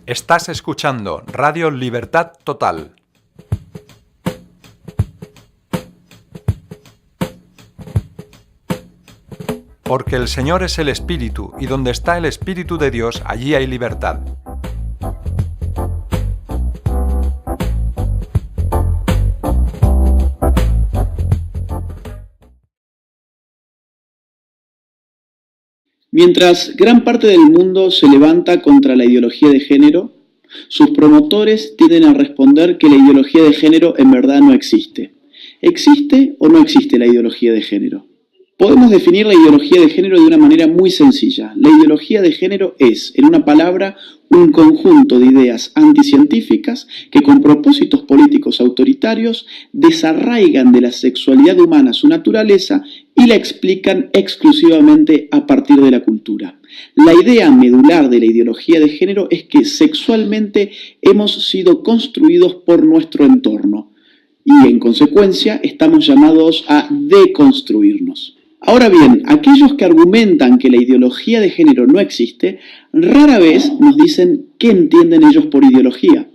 Estás escuchando Radio Libertad Total. Porque el Señor es el Espíritu, y donde está el Espíritu de Dios, allí hay libertad. Mientras gran parte del mundo se levanta contra la ideología de género, sus promotores tienden a responder que la ideología de género en verdad no existe. ¿Existe o no existe la ideología de género? Podemos definir la ideología de género de una manera muy sencilla. La ideología de género es, en una palabra, un conjunto de ideas anticientíficas que con propósitos políticos autoritarios desarraigan de la sexualidad humana su naturaleza y la explican exclusivamente a partir de la cultura. La idea medular de la ideología de género es que sexualmente hemos sido construidos por nuestro entorno y en consecuencia estamos llamados a deconstruirnos. Ahora bien, aquellos que argumentan que la ideología de género no existe, rara vez nos dicen qué entienden ellos por ideología.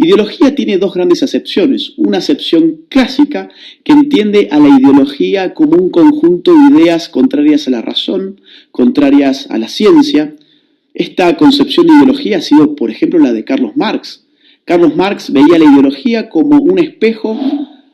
Ideología tiene dos grandes acepciones. Una acepción clásica que entiende a la ideología como un conjunto de ideas contrarias a la razón, contrarias a la ciencia. Esta concepción de ideología ha sido, por ejemplo, la de Carlos Marx. Carlos Marx veía la ideología como un espejo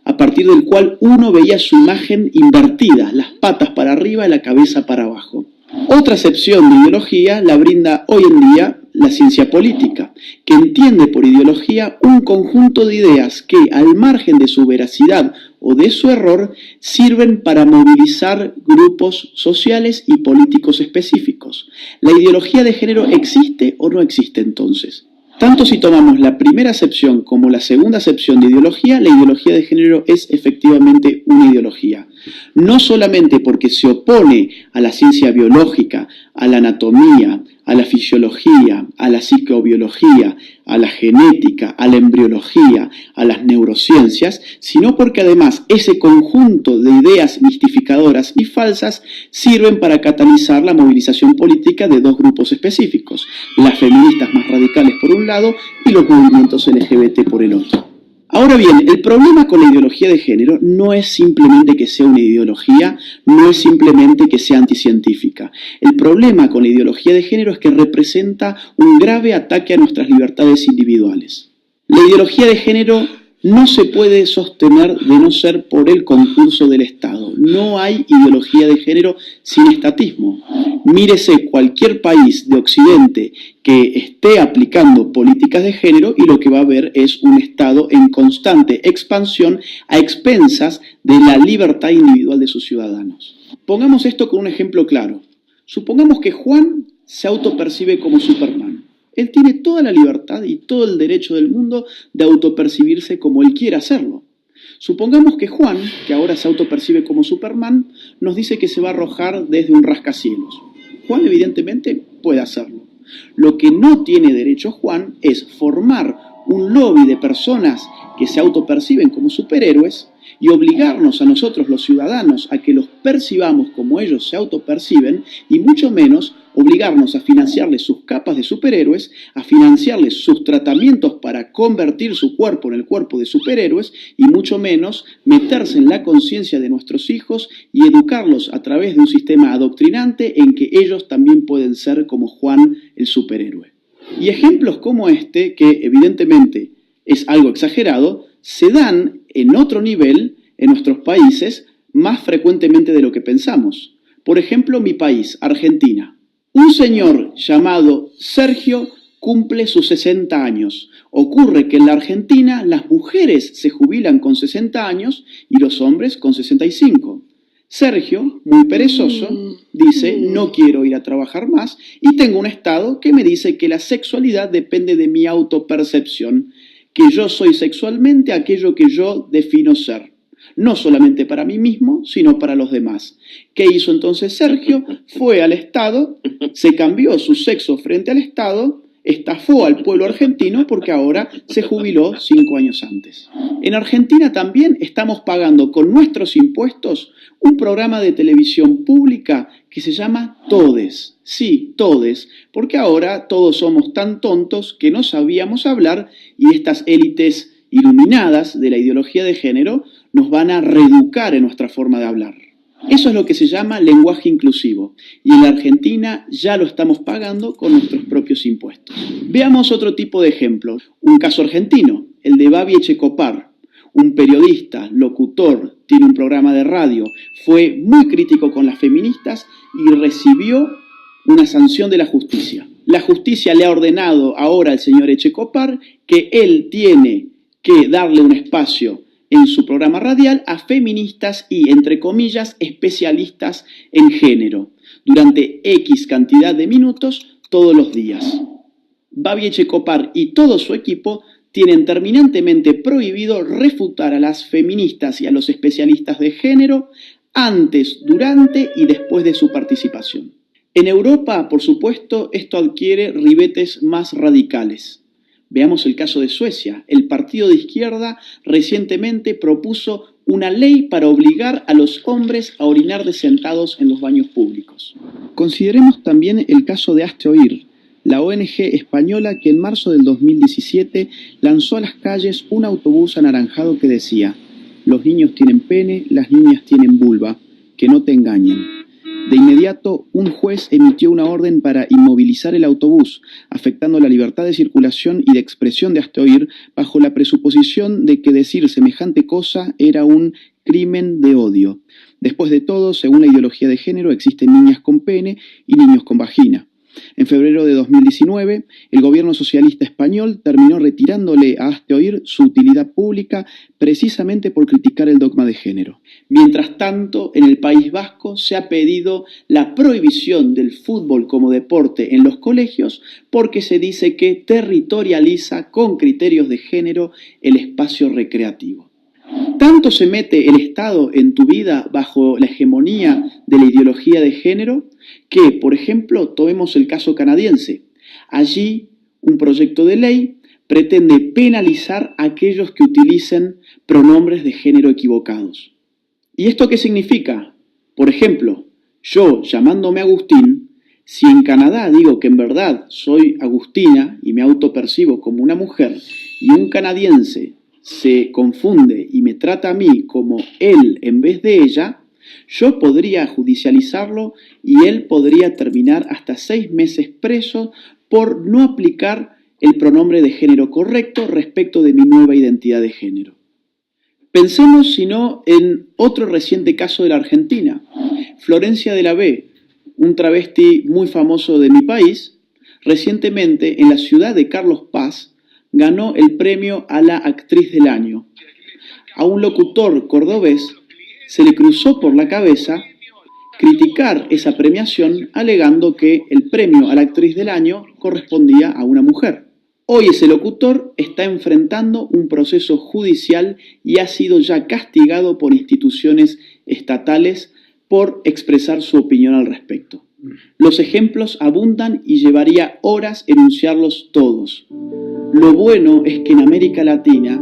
a partir del cual uno veía su imagen invertida, las patas para arriba y la cabeza para abajo. Otra acepción de ideología la brinda hoy en día la ciencia política, que entiende por ideología un conjunto de ideas que, al margen de su veracidad o de su error, sirven para movilizar grupos sociales y políticos específicos. ¿La ideología de género existe o no existe entonces? Tanto si tomamos la primera acepción como la segunda acepción de ideología, la ideología de género es efectivamente una ideología. No solamente porque se opone a la ciencia biológica, a la anatomía, a la fisiología, a la psicobiología, a la genética, a la embriología, a las neurociencias, sino porque además ese conjunto de ideas mistificadoras y falsas sirven para catalizar la movilización política de dos grupos específicos, las feministas más radicales por un lado y los movimientos LGBT por el otro. Ahora bien, el problema con la ideología de género no es simplemente que sea una ideología, no es simplemente que sea anticientífica. El problema con la ideología de género es que representa un grave ataque a nuestras libertades individuales. La ideología de género no se puede sostener de no ser por el concurso del Estado. No hay ideología de género sin estatismo. Mírese cualquier país de Occidente que esté aplicando políticas de género y lo que va a ver es un Estado en constante expansión a expensas de la libertad individual de sus ciudadanos. Pongamos esto con un ejemplo claro. Supongamos que Juan se autopercibe como Superman. Él tiene toda la libertad y todo el derecho del mundo de autopercibirse como él quiera hacerlo. Supongamos que Juan, que ahora se autopercibe como Superman, nos dice que se va a arrojar desde un rascacielos. Juan evidentemente puede hacerlo. Lo que no tiene derecho Juan es formar un lobby de personas que se autoperciben como superhéroes y obligarnos a nosotros los ciudadanos a que los percibamos como ellos se autoperciben y mucho menos obligarnos a financiarles sus capas de superhéroes, a financiarles sus tratamientos para convertir su cuerpo en el cuerpo de superhéroes y mucho menos meterse en la conciencia de nuestros hijos y educarlos a través de un sistema adoctrinante en que ellos también pueden ser como Juan el superhéroe. Y ejemplos como este, que evidentemente es algo exagerado, se dan en otro nivel en nuestros países más frecuentemente de lo que pensamos. Por ejemplo, mi país, Argentina. Un señor llamado Sergio cumple sus 60 años. Ocurre que en la Argentina las mujeres se jubilan con 60 años y los hombres con 65. Sergio, muy perezoso, dice, no quiero ir a trabajar más y tengo un estado que me dice que la sexualidad depende de mi autopercepción, que yo soy sexualmente aquello que yo defino ser. No solamente para mí mismo, sino para los demás. ¿Qué hizo entonces Sergio? Fue al Estado, se cambió su sexo frente al Estado, estafó al pueblo argentino porque ahora se jubiló 5 años antes. En Argentina también estamos pagando con nuestros impuestos un programa de televisión pública que se llama Todes. Sí, todes, porque ahora todos somos tan tontos que no sabíamos hablar y estas élites iluminadas de la ideología de género nos van a reeducar en nuestra forma de hablar. Eso es lo que se llama lenguaje inclusivo y en la Argentina ya lo estamos pagando con nuestros propios impuestos. Veamos otro tipo de ejemplo, un caso argentino, el de Babi Echecopar, un periodista, locutor, tiene un programa de radio, fue muy crítico con las feministas y recibió una sanción de la justicia. La justicia le ha ordenado ahora al señor Echecopar que él tiene que darle un espacio en su programa radial a feministas y, entre comillas, especialistas en género, durante X cantidad de minutos todos los días. Babi Echecopar y todo su equipo tienen terminantemente prohibido refutar a las feministas y a los especialistas de género antes, durante y después de su participación. En Europa, por supuesto, esto adquiere ribetes más radicales. Veamos el caso de Suecia. El partido de izquierda recientemente propuso una ley para obligar a los hombres a orinar de sentados en los baños públicos. Consideremos también el caso de Hazte Oír, la ONG española que en marzo del 2017 lanzó a las calles un autobús anaranjado que decía: los niños tienen pene, las niñas tienen vulva, que no te engañen. De inmediato, un juez emitió una orden para inmovilizar el autobús, afectando la libertad de circulación y de expresión de Hazte Oír, bajo la presuposición de que decir semejante cosa era un crimen de odio. Después de todo, según la ideología de género, existen niñas con pene y niños con vagina. En febrero de 2019, el gobierno socialista español terminó retirándole a Hazte Oír su utilidad pública precisamente por criticar el dogma de género. Mientras tanto, en el País Vasco se ha pedido la prohibición del fútbol como deporte en los colegios porque se dice que territorializa con criterios de género el espacio recreativo. ¿Tanto se mete el Estado en tu vida bajo la hegemonía de la ideología de género que, por ejemplo, tomemos el caso canadiense? Allí, un proyecto de ley pretende penalizar a aquellos que utilicen pronombres de género equivocados. ¿Y esto qué significa? Por ejemplo, yo, llamándome Agustín, si en Canadá digo que en verdad soy Agustina y me autopercibo como una mujer, y un canadiense se confunde y me trata a mí como él en vez de ella, yo podría judicializarlo y él podría terminar hasta 6 meses preso por no aplicar el pronombre de género correcto respecto de mi nueva identidad de género. Pensemos, si no, en otro reciente caso de la Argentina. Florencia de la B, un travesti muy famoso de mi país, recientemente en la ciudad de Carlos Paz, ganó el premio a la actriz del año. A un locutor cordobés se le cruzó por la cabeza criticar esa premiación alegando que el premio a la actriz del año correspondía a una mujer. Hoy ese locutor está enfrentando un proceso judicial y ha sido ya castigado por instituciones estatales por expresar su opinión al respecto. Los ejemplos abundan y llevaría horas enunciarlos todos. Lo bueno es que en América Latina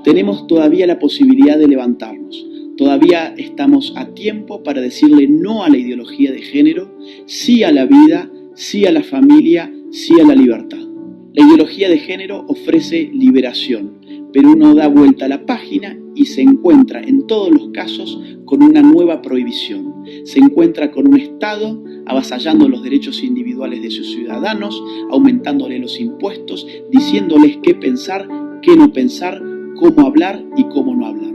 tenemos todavía la posibilidad de levantarnos. Todavía estamos a tiempo para decirle no a la ideología de género, sí a la vida, sí a la familia, sí a la libertad. La ideología de género ofrece liberación, pero uno da vuelta a la página y se encuentra en todos los casos con una nueva prohibición. Se encuentra con un Estado avasallando los derechos individuales de sus ciudadanos, aumentándole los impuestos, diciéndoles qué pensar, qué no pensar, cómo hablar y cómo no hablar.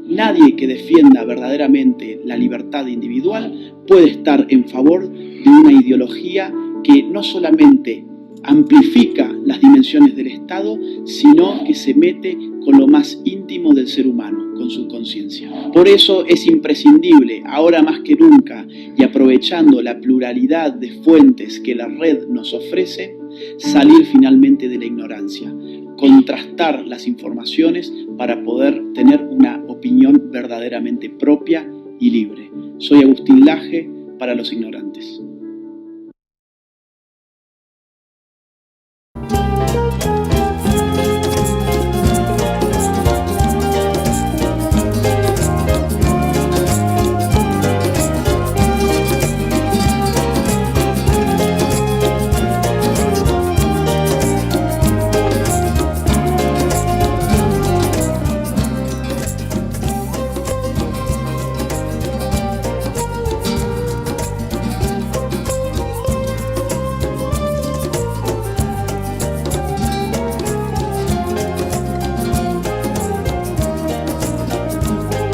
Nadie que defienda verdaderamente la libertad individual puede estar en favor de una ideología que no solamente amplifica las dimensiones del Estado, sino que se mete con lo más íntimo del ser humano, con su conciencia. Por eso es imprescindible, ahora más que nunca, y aprovechando la pluralidad de fuentes que la red nos ofrece, salir finalmente de la ignorancia, contrastar las informaciones para poder tener una opinión verdaderamente propia y libre. Soy Agustín Laje para los ignorantes.